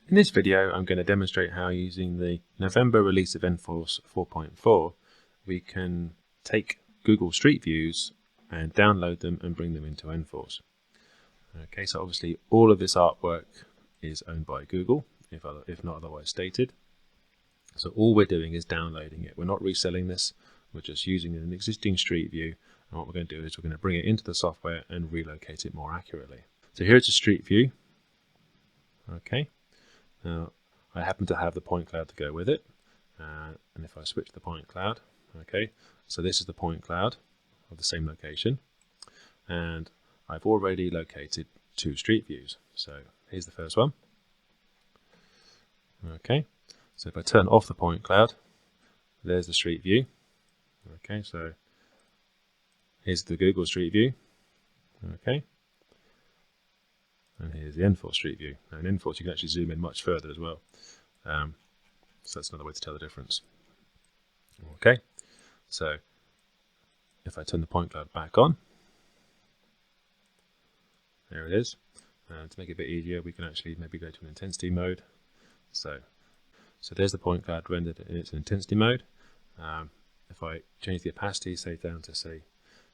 In this video, I'm going to demonstrate how using the November release of n4ce 4.4, we can take Google StreetViews and download them and bring them into n4ce. Okay, so obviously all of this artwork is owned by Google, if not otherwise stated. So all we're doing is downloading it. We're not reselling this, we're just using an existing Street View, and what we're going to do is we're going to bring it into the software and relocate it more accurately. So here's a Street View. Okay. Now, I happen to have the point cloud to go with it, and if I switch the point cloud, okay, so this is the point cloud of the same location, and I've already located two street views. So here's the first one. Okay, so if I turn off the point cloud, there's the street view. Okay, so here's the Google Street View. Okay. And here's the n4ce Street View. Now in n4ce you can actually zoom in much further as well. So that's another way to tell the difference. Okay, so if I turn the point cloud back on, there it is. And to make it a bit easier, we can actually maybe go to an intensity mode. So there's the point cloud rendered in its intensity mode. If I change the opacity, say down to say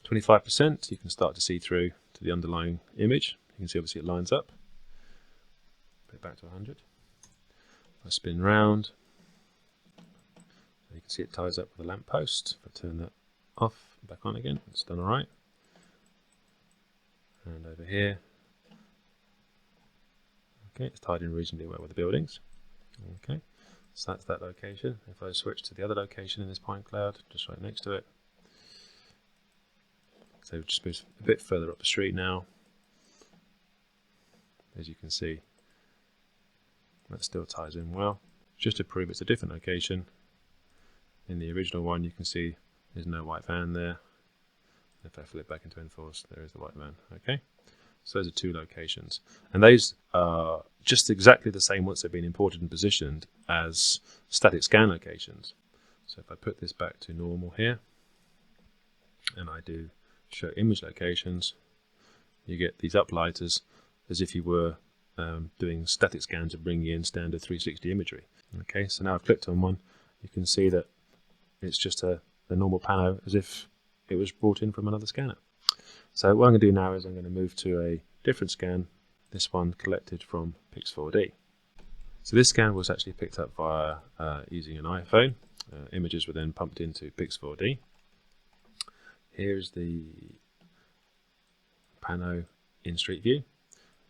25%, you can start to see through to the underlying image. You can see obviously it lines up. Put it back to 100. If I spin round, you can see it ties up with a lamp post. If I turn that off, back on again, it's done alright. And over here, okay, it's tied in reasonably well with the buildings. Okay, so that's that location. If I switch to the other location in this point cloud, just right next to it, so we've just moved a bit further up the street now. As you can see, that still ties in well. Just to prove it's a different location, in the original one you can see there's no white van there. If I flip back into n4ce, there is the white van. Okay, so those are two locations, and those are just exactly the same once they've been imported and positioned as static scan locations. So if I put this back to normal here, and I do show image locations, you get these uplighters as if you were doing static scans of bringing in standard 360 imagery. Okay, so now I've clicked on one, you can see that it's just a normal pano as if it was brought in from another scanner. So what I'm going to do now is I'm going to move to a different scan, this one collected from Pix4D. So this scan was actually picked up via using an iPhone. Images were then pumped into Pix4D. Here's the pano in Street View.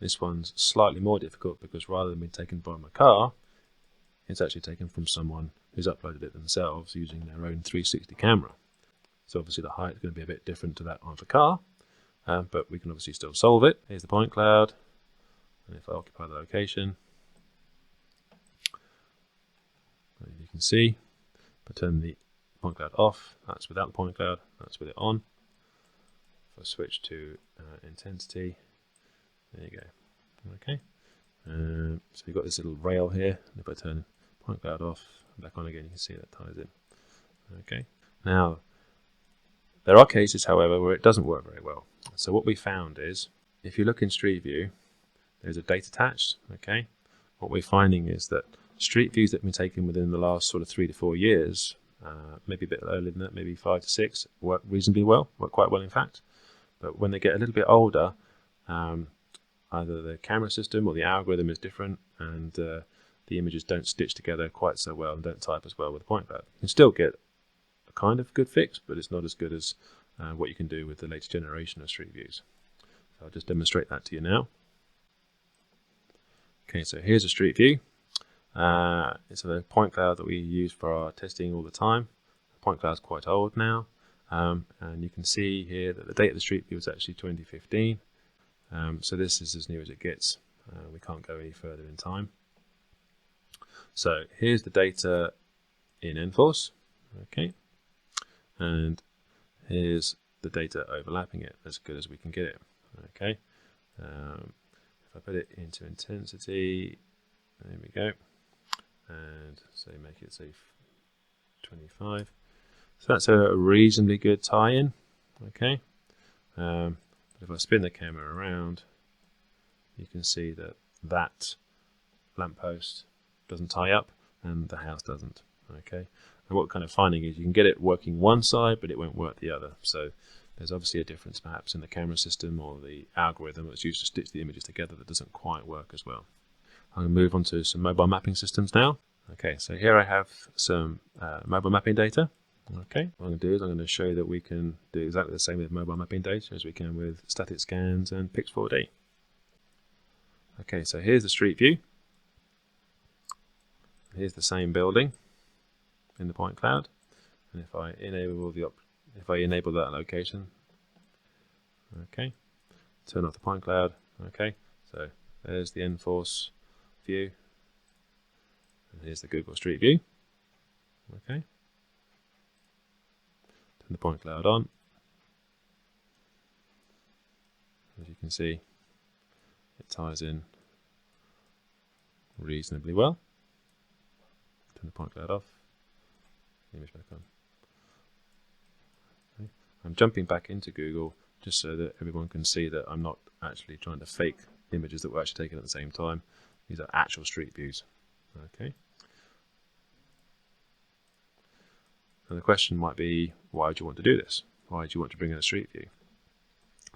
This one's slightly more difficult because rather than being taken from a car, it's actually taken from someone who's uploaded it themselves using their own 360 camera. So obviously the height is going to be a bit different to that of a car, but we can obviously still solve it. Here's the point cloud, and if I occupy the location, you can see, if I turn the point cloud off, that's without the point cloud, that's with it on. If I switch to intensity, there you go. Okay, so you've got this little rail here, and if I turn point cloud off, back on again, you can see that ties in. Okay, now there are cases, however, where it doesn't work very well. So what we found is, if you look in Street View, there's a date attached. Okay, what we're finding is that street views that have been taken within the last sort of 3 to 4 years, maybe a bit earlier than that, maybe 5 to 6, work reasonably well, work quite well in fact. But when they get a little bit older, either the camera system or the algorithm is different, and the images don't stitch together quite so well and don't type as well with the point cloud. You can still get a kind of good fix, but it's not as good as what you can do with the latest generation of Street Views. So I'll just demonstrate that to you now. Okay, so here's a Street View. It's a point cloud that we use for our testing all the time. The point cloud is quite old now, and you can see here that the date of the Street View is actually 2015. So this is as new as it gets. We can't go any further in time. So here's the data in n4ce. Okay, and here's the data overlapping it as good as we can get it. Okay, if I put it into intensity, there we go, and say make it say 25. So that's a reasonably good tie-in. Okay, but if I spin the camera around, you can see that lamppost doesn't tie up and the house doesn't. Okay, and what we're kind of finding is you can get it working one side, but it won't work the other. So there's obviously a difference perhaps in the camera system or the algorithm that's used to stitch the images together that doesn't quite work as well. I'm going to move on to some mobile mapping systems now. Okay, so here I have some mobile mapping data. Okay, what I'm going to do is I'm going to show you that we can do exactly the same with mobile mapping data as we can with static scans and Pix4D. Okay, so here's the street view. Here's the same building in the point cloud, and if I enable that location, okay, turn off the point cloud. Okay, so there's the n4ce view, and here's the Google Street View. Okay, turn the point cloud on. As you can see, it ties in reasonably well. Turn the point cloud off. Image back on. Okay. I'm jumping back into Google just so that everyone can see that I'm not actually trying to fake images that were actually taken at the same time. These are actual street views. Okay. And the question might be, why do you want to do this? Why do you want to bring in a street view?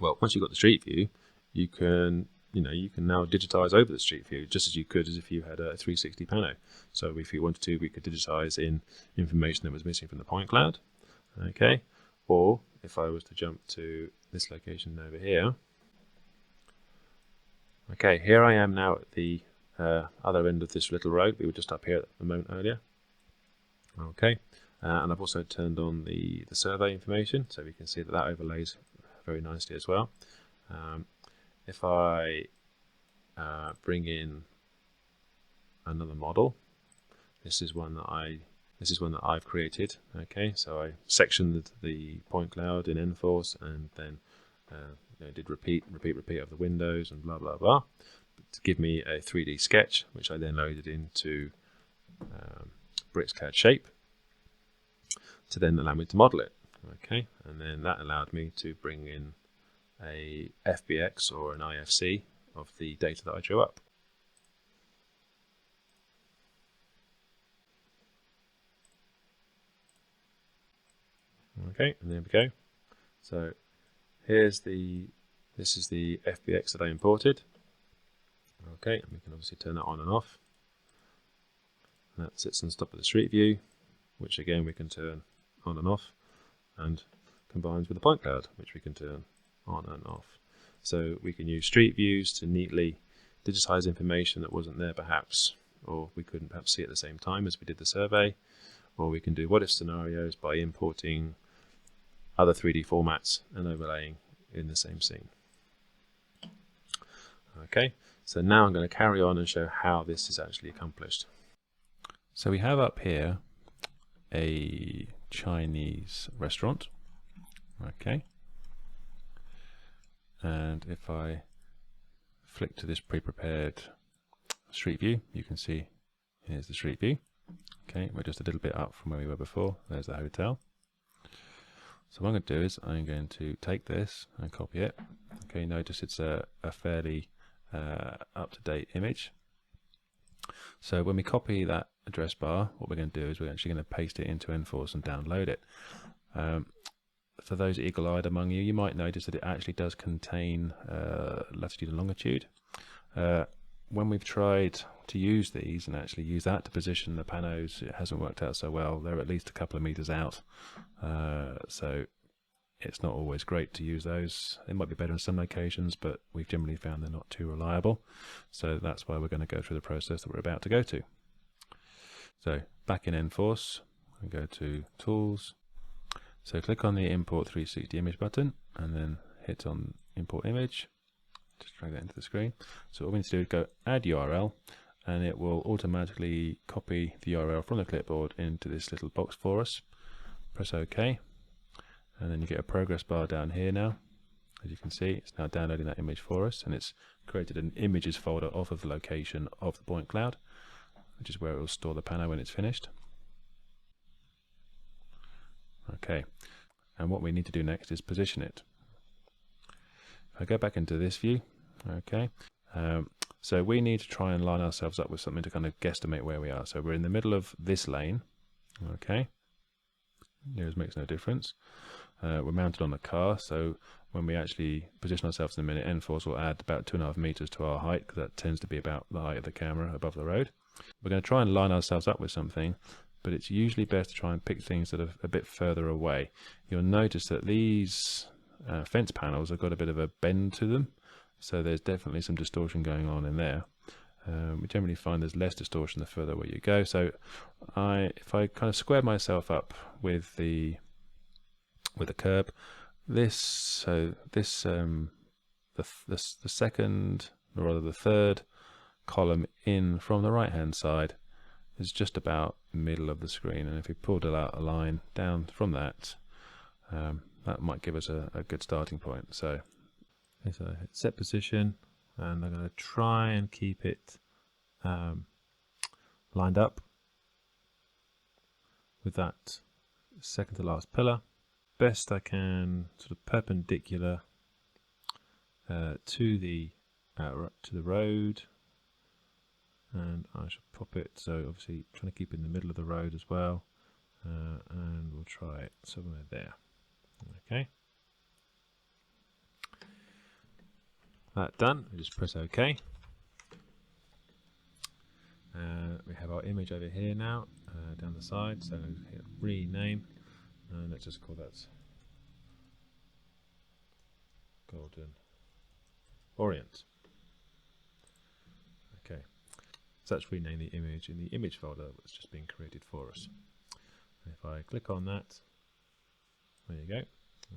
Well, once you've got the street view, you can now digitize over the street view just as you could as if you had a 360 pano. So if you wanted to, we could digitize in information that was missing from the point cloud. Okay, or if I was to jump to this location over here. Okay, here I am now at the other end of this little road. We were just up here a moment earlier. Okay, and I've also turned on the survey information, so we can see that that overlays very nicely as well. If I bring in another model, this is one that I've created. Okay, so I sectioned the point cloud in n4ce and then did repeat of the windows and blah blah blah to give me a 3D sketch, which I then loaded into Bricks Cadd shape to then allow me to model it. Okay, and then that allowed me to bring in a FBX or an IFC of the data that I drew up. Okay, and there we go. So this is the FBX that I imported. Okay, and we can obviously turn that on and off. And that sits on top of the street view, which again we can turn on and off, and combines with the point cloud, which we can turn on and off. So we can use street views to neatly digitize information that wasn't there perhaps, or we couldn't perhaps see at the same time as we did the survey, or we can do what if scenarios by importing other 3D formats and overlaying in the same scene. Okay, so now I'm going to carry on and show how this is actually accomplished. So we have up here a Chinese restaurant. Okay, and if I flick to this pre-prepared street view, you can see here's the street view. Okay, we're just a little bit up from where we were before. There's the hotel. So what I'm going to do is I'm going to take this and copy it. Okay, notice it's a fairly up-to-date image. So when we copy that address bar, what we're going to do is we're actually going to paste it into n4ce and download it. For those eagle-eyed among you, you might notice that it actually does contain latitude and longitude. When we've tried to use these and actually use that to position the panos, it hasn't worked out so well. They're at least a couple of meters out, so it's not always great to use those. It might be better in some locations, but we've generally found they're not too reliable. So that's why we're going to go through the process that we're about to go to. So back in n4ce, we go to Tools. So click on the Import 360 Image button and then hit on Import Image. Just drag that into the screen. So what we need to do is go Add URL, and it will automatically copy the URL from the clipboard into this little box for us. Press OK, and then you get a progress bar down here now. As you can see, it's now downloading that image for us, and it's created an images folder off of the location of the point cloud, which is where it will store the pano when it's finished. Okay, and what we need to do next is position it. If I go back into this view, okay, So we need to try and line ourselves up with something to kind of guesstimate where we are. So we're in the middle of this lane. Okay. Yours makes no difference. We're mounted on a car, so when we actually position ourselves in a minute, n4ce will add about 2.5 meters to our height, because that tends to be about the height of the camera above the road. We're going to try and line ourselves up with something, but it's usually best to try and pick things that are a bit further away. You'll notice that these fence panels have got a bit of a bend to them, so there's definitely some distortion going on in there. We generally find there's less distortion the further away you go. So if I kind of square myself up with the curb, the second, or rather the third column in from the right hand side is just about middle of the screen, and if we pulled out a line down from that, that might give us a good starting point. So it's a set position, and I'm going to try and keep it lined up with that second to last pillar, best I can, sort of perpendicular to the road, and I should pop it so obviously trying to keep it in the middle of the road as well, and we'll try it somewhere there. Okay, that done, we just press OK. We have our image over here now, down the side, so hit rename, and let's just call that Golden Orient. Okay, so let's rename the image in the image folder that's just been created for us. And if I click on that, there you go.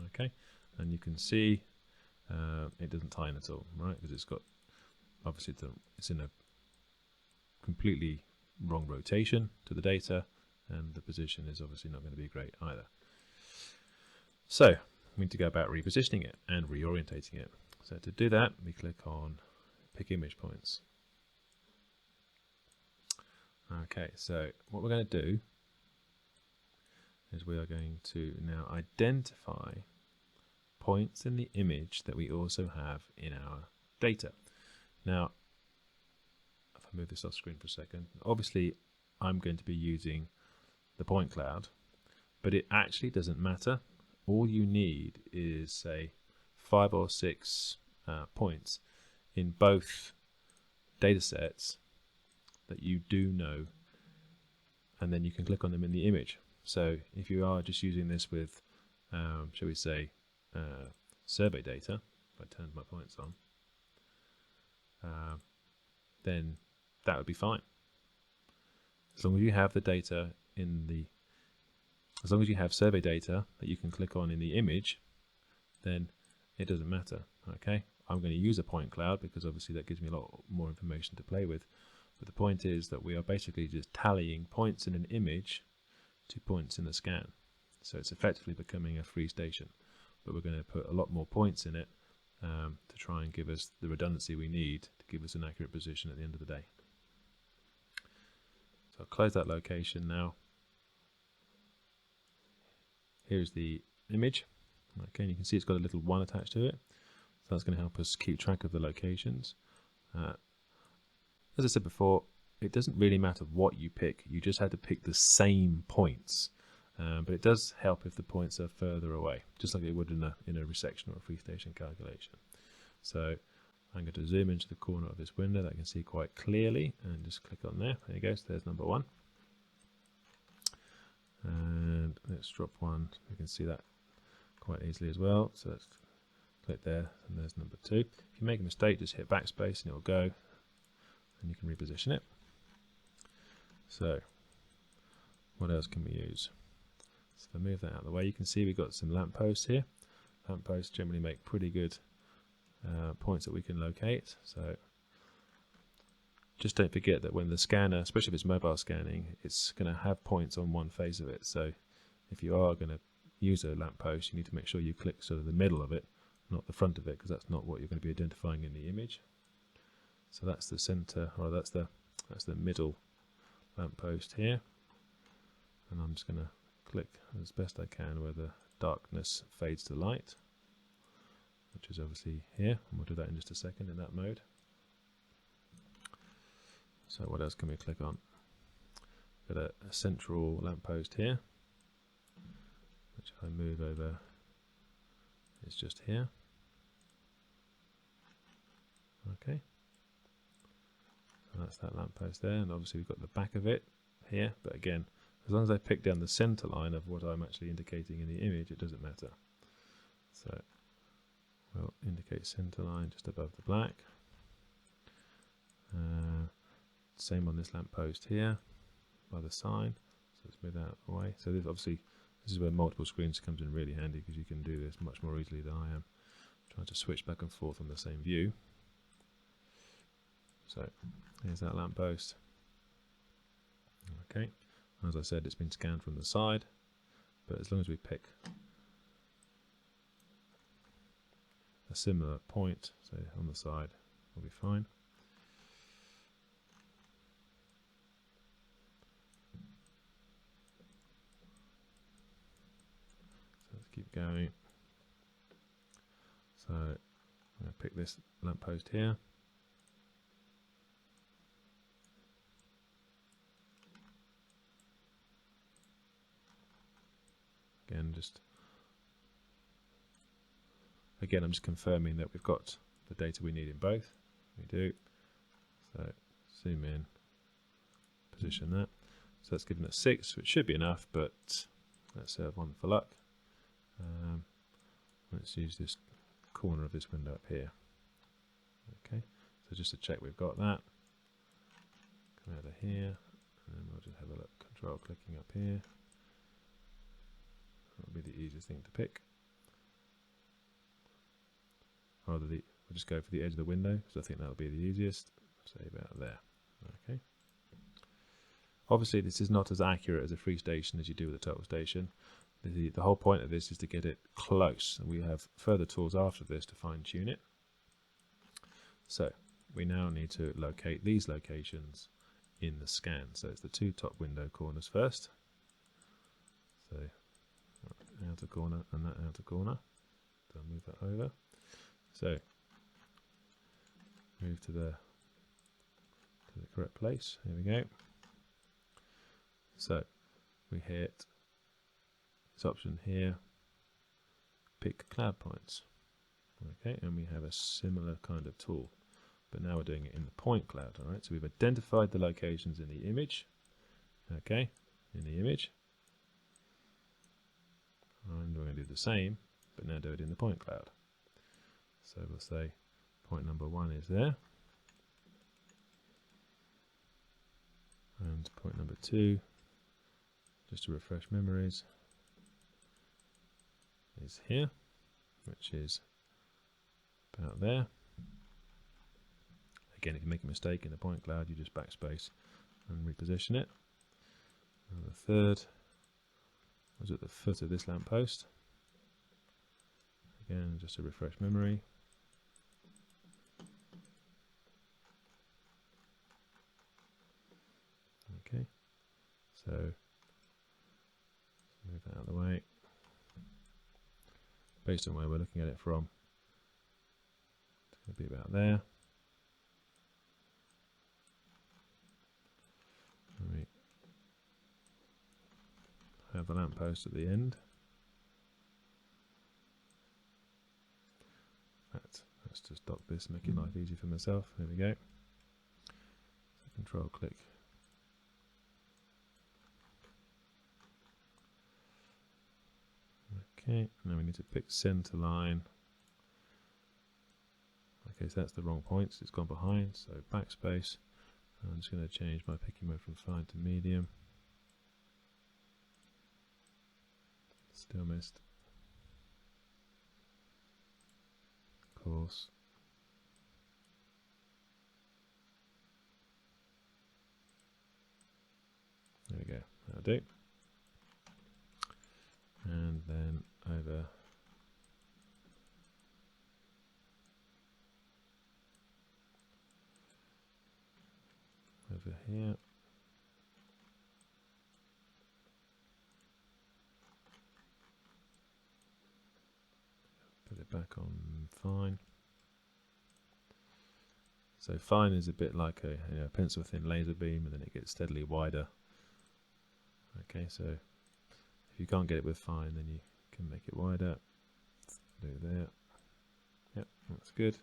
Okay, and you can see it doesn't tie in at all, right? Because it's got, obviously it's in a completely wrong rotation to the data, and the position is obviously not going to be great either. So we need to go about repositioning it and reorientating it. So to do that, we click on Pick Image Points. Okay, so what we're going to do is we are going to now identify points in the image that we also have in our data. Now, if I move this off screen for a second, obviously I'm going to be using the point cloud, but it actually doesn't matter. All you need is, say, 5 or 6 points in both data sets that you do know, and then you can click on them in the image. So if you are just using this with, shall we say, survey data, if I turn my points on, then that would be fine. As long as you have the data as long as you have survey data that you can click on in the image, then it doesn't matter. Okay, I'm going to use a point cloud because obviously that gives me a lot more information to play with. But the point is that we are basically just tallying points in an image to points in the scan. So it's effectively becoming a free station, but we're going to put a lot more points in it to try and give us the redundancy we need to give us an accurate position at the end of the day. So I'll close that location now. Here's the image. Okay, and you can see it's got a little 1 attached to it. So that's going to help us keep track of the locations. As I said before, it doesn't really matter what you pick. You just have to pick the same points. But it does help if the points are further away, just like it would in a resection or a free station calculation. So I'm going to zoom into the corner of this window that I can see quite clearly, and just click on there. There you go, so there's number 1. And let's drop 1. We can see that quite easily as well. So let's click there, and there's number 2. If you make a mistake, just hit backspace and it will go, and you can reposition it. So what else can we use? So if I move that out of the way, you can see we've got some lampposts here. Lampposts generally make pretty good points that we can locate. So just don't forget that when the scanner, especially if it's mobile scanning, it's going to have points on one face of it. So if you are going to use a lamppost, you need to make sure you click sort of the middle of it, not the front of it, because that's not what you're going to be identifying in the image. So that's the center, or that's the middle lamppost here. And I'm just going to click as best I can where the darkness fades to light, which is obviously here, and we'll do that in just a second in that mode. So what else can we click on? Got a central lamppost here, which if I move over, is just here. Okay, so that's that lamppost there, and obviously we've got the back of it here, but again, as long as I pick down the center line of what I'm actually indicating in the image, it doesn't matter. So we'll indicate center line just above the black. Same on this lamppost here by the sign, so let's move that out of the way. So this is where multiple screens comes in really handy, because you can do this much more easily than I am trying to switch back and forth on the same view. So here's that lamppost. Okay, as I said, it's been scanned from the side, but as long as we pick a similar point, so on the side, we'll be fine. So let's keep going. So I'm going to pick this lamppost here. Again, I'm just confirming that we've got the data we need in both. We do. So zoom in, position that. So that's given us 6, which should be enough, but let's have one for luck. Let's use this corner of this window up here. Okay, so just to check we've got that. Come out of here, and then we'll just have a look. Control clicking up here. That'll be the easiest thing to pick. We'll just go for the edge of the window, because I think that'll be the easiest. Say about there. Okay. Obviously, this is not as accurate as a free station as you do with a total station. The whole point of this is to get it close, and we have further tools after this to fine tune it. So we now need to locate these locations in the scan. So it's the 2 top window corners first. So outer corner and that outer corner. So I'll move that over. So move to the correct place. Here we go. So we hit this option here, pick cloud points. Okay, and we have a similar kind of tool, but now we're doing it in the point cloud. All right, so we've identified the locations in the image. Okay, in the image, and we're going to do the same, but now do it in the point cloud. So we'll say point number 1 is there, and point number 2, just to refresh memories, is here, which is about there. Again, if you make a mistake in the point cloud, you just backspace and reposition it. And the 3rd was at the foot of this lamppost. Again, just to refresh memory. Okay, so move that out of the way. Based on where we're looking at it from, it's going to be about there. We have the lamppost at the end. Let's just dock this, make it life easy for myself. There we go. So control click. Okay, now we need to pick center line. Okay, so that's the wrong point, so it's gone behind, so backspace. I'm just going to change my picking mode from fine to medium. Still missed. Course. There we go, that'll do. And then over here. Put it back on fine. So fine is a bit like a pencil thin laser beam, and then it gets steadily wider. Okay, so if you can't get it with fine, then you can make it wider. Do it there. Yep, that's good.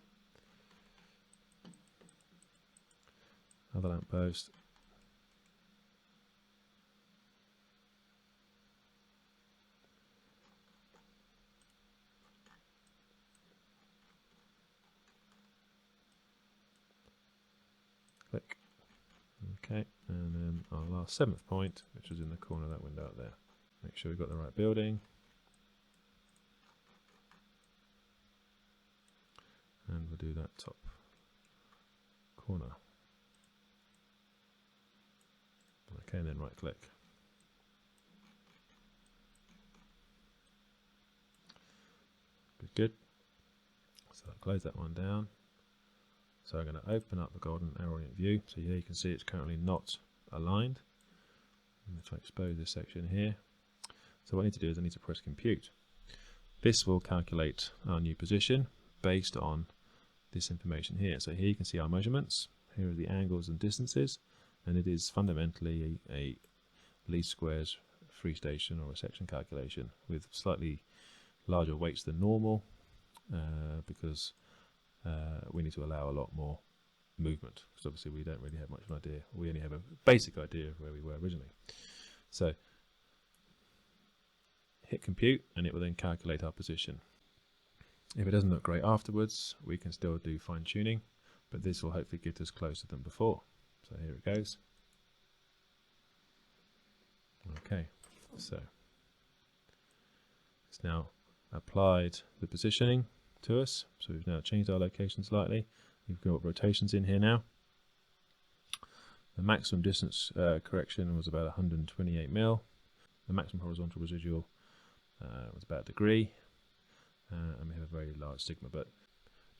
Other lamp post. Click. Okay, and then our last 7th point, which is in the corner of that window up there. Make sure we've got the right building. And we'll do that top corner. Okay, and then right click. Good, good. So I'll close that one down. So I'm going to open up the golden arrow orient view. So here you can see it's currently not aligned. I'm going to try to expose this section here. So what I need to do is I need to press compute. This will calculate our new position based on this information here. So here you can see our measurements. Here are the angles and distances, and it is fundamentally a least squares free station or a section calculation with slightly larger weights than normal because we need to allow a lot more movement, because obviously we don't really have much of an idea. We only have a basic idea of where we were originally. So hit compute, and it will then calculate our position. If it doesn't look great afterwards, we can still do fine tuning, but this will hopefully get us closer than before. So here it goes. Okay, so it's now applied the positioning to us. So we've now changed our location slightly. We've got rotations in here now. The maximum distance correction was about 128 mil. The maximum horizontal residual was about a degree. And we have a very large sigma, but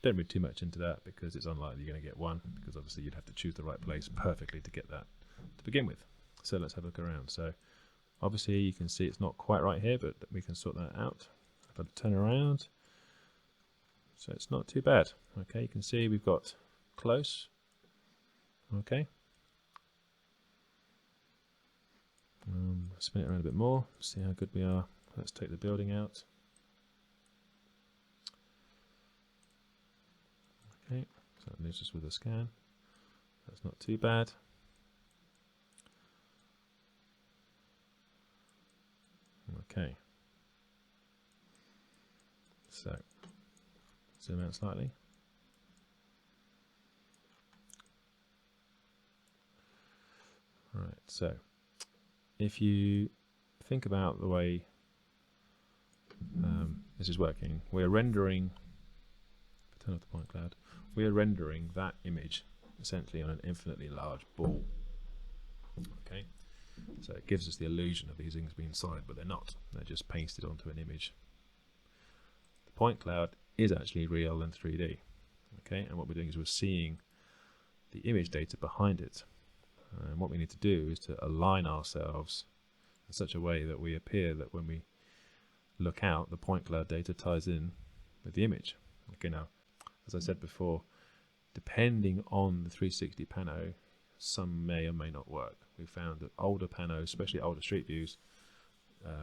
don't read too much into that because it's unlikely you're going to get one, because obviously you'd have to choose the right place perfectly to get that to begin with. So let's have a look around. So obviously you can see it's not quite right here, but we can sort that out. If I turn around, so it's not too bad. Okay, you can see we've got close. Okay. Spin it around a bit more, see how good we are. Let's take the building out. Okay, so that leaves us with a scan. That's not too bad. Okay. So, zoom out slightly. Right, so if you think about the way this is working, we're rendering, turn off the point cloud, we're rendering that image essentially on an infinitely large ball. Okay, so it gives us the illusion of these things being solid, but they're not. They're just pasted onto an image. The point cloud is actually real in 3D. Okay, and what we're doing is we're seeing the image data behind it. And what we need to do is to align ourselves in such a way that we appear that when we look out, the point cloud data ties in with the image. Okay, now, as I said before, depending on the 360 pano, some may or may not work. We found that older panos, especially older street views,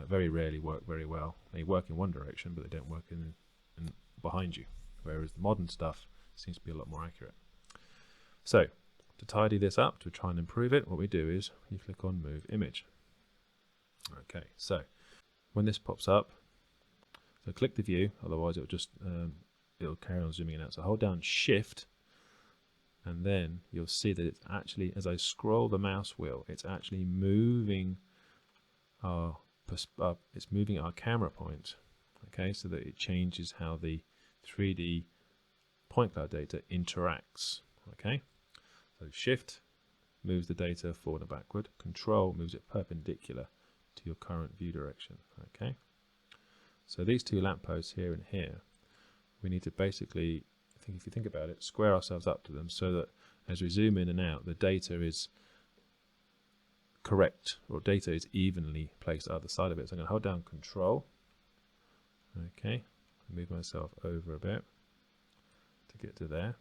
very rarely work very well. They work in one direction, but they don't work in behind you. Whereas the modern stuff seems to be a lot more accurate. So, to tidy this up, to try and improve it, what we do is you click on Move Image. Okay, so when this pops up, so click the view, otherwise it'll just it'll carry on zooming in out. So hold down Shift, and then you'll see that it's actually, as I scroll the mouse wheel, it's actually moving our camera point. Okay, so that it changes how the 3D point cloud data interacts. Okay, so Shift moves the data forward and backward. Control moves it perpendicular to your current view direction. Okay, so these two lampposts here and here, we need to basically, I think if you think about it, square ourselves up to them so that as we zoom in and out, the data is correct, or data is evenly placed either side of it. So I'm going to hold down Control. Okay, move myself over a bit to get to there.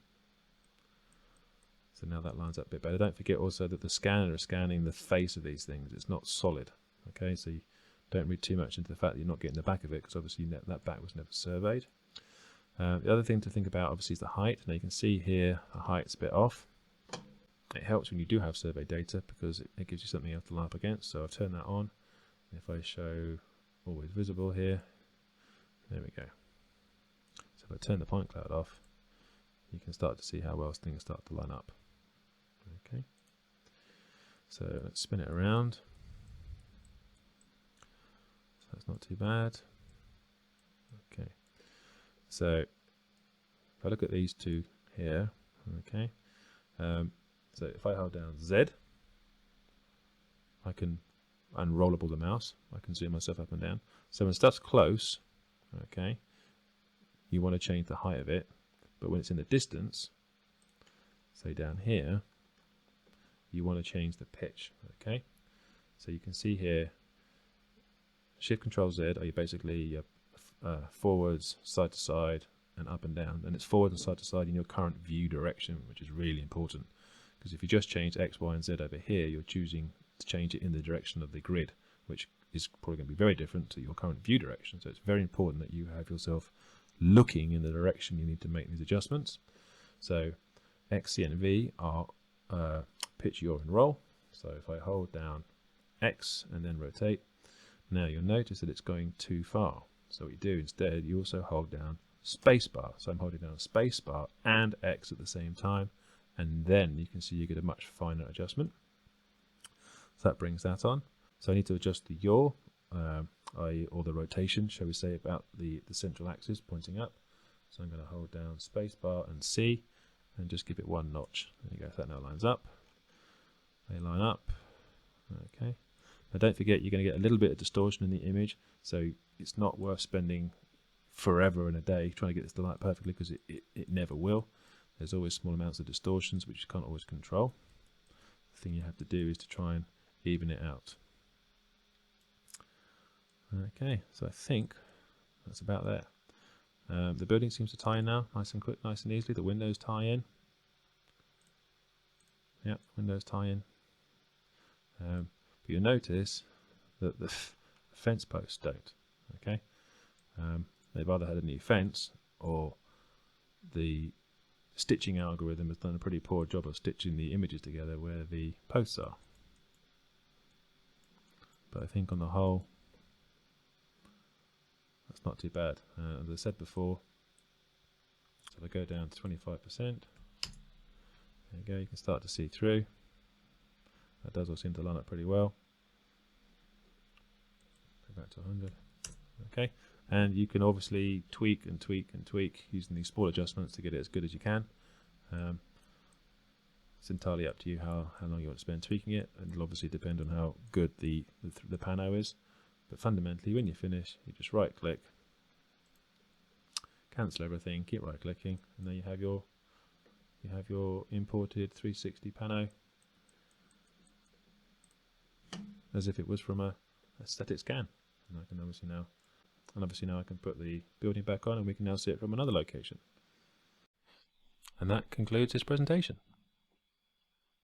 So now that lines up a bit better. Don't forget also that the scanner is scanning the face of these things. It's not solid. Okay, so you don't read too much into the fact that you're not getting the back of it, because obviously that back was never surveyed. The other thing to think about obviously is the height. Now you can see here the height's a bit off. It helps when you do have survey data because it gives you something else to line up against. So I've turned that on. If I show always visible here, there we go. So if I turn the point cloud off, you can start to see how well things start to line up. Okay. So let's spin it around. So that's not too bad. Okay. So if I look at these two here, okay. So if I hold down Z, I can unrollable the mouse. I can zoom myself up and down. So when stuff's close, okay, you want to change the height of it, but when it's in the distance, say down here, you want to change the pitch. Okay, so you can see here, Shift Control Z are you basically forwards, side to side, and up and down, and it's forward and side to side in your current view direction, which is really important. Because if you just change X, Y, and Z over here, you're choosing to change it in the direction of the grid, which is probably going to be very different to your current view direction. So it's very important that you have yourself looking in the direction you need to make these adjustments. So X, C, and V are pitch, yaw, and roll. So if I hold down X and then rotate, now you'll notice that it's going too far. So what you do instead, you also hold down spacebar. So I'm holding down spacebar and X at the same time, and then you can see you get a much finer adjustment. So that brings that on. So I need to adjust the yaw, or the rotation, shall we say, about the central axis pointing up. So I'm going to hold down spacebar and C and just give it one notch. There you go, that now lines up. They line up. Okay. Now don't forget, you're going to get a little bit of distortion in the image, so it's not worth spending forever in a day trying to get this to line up perfectly, because it never will. There's always small amounts of distortions which you can't always control. The thing you have to do is to try and even it out. Okay, so I think that's about there. The building seems to tie in now, nice and quick, nice and easily. The windows tie in. Yep, windows tie in. But you'll notice that the fence posts don't. Okay, they've either had a new fence, or the stitching algorithm has done a pretty poor job of stitching the images together where the posts are. But I think on the whole, that's not too bad. As I said before, so if I go down to 25%, there you go, you can start to see through. That does all seem to line up pretty well. Go back to 100. Okay, and you can obviously tweak and tweak and tweak using these small adjustments to get it as good as you can. It's entirely up to you how long you want to spend tweaking it, and it'll obviously depend on how good the pano is. But fundamentally, when you finish, you just right click, cancel everything, keep right clicking, and then you have your imported 360 pano as if it was from a static scan. And I can obviously now I can put the building back on, and we can now see it from another location. And that concludes this presentation.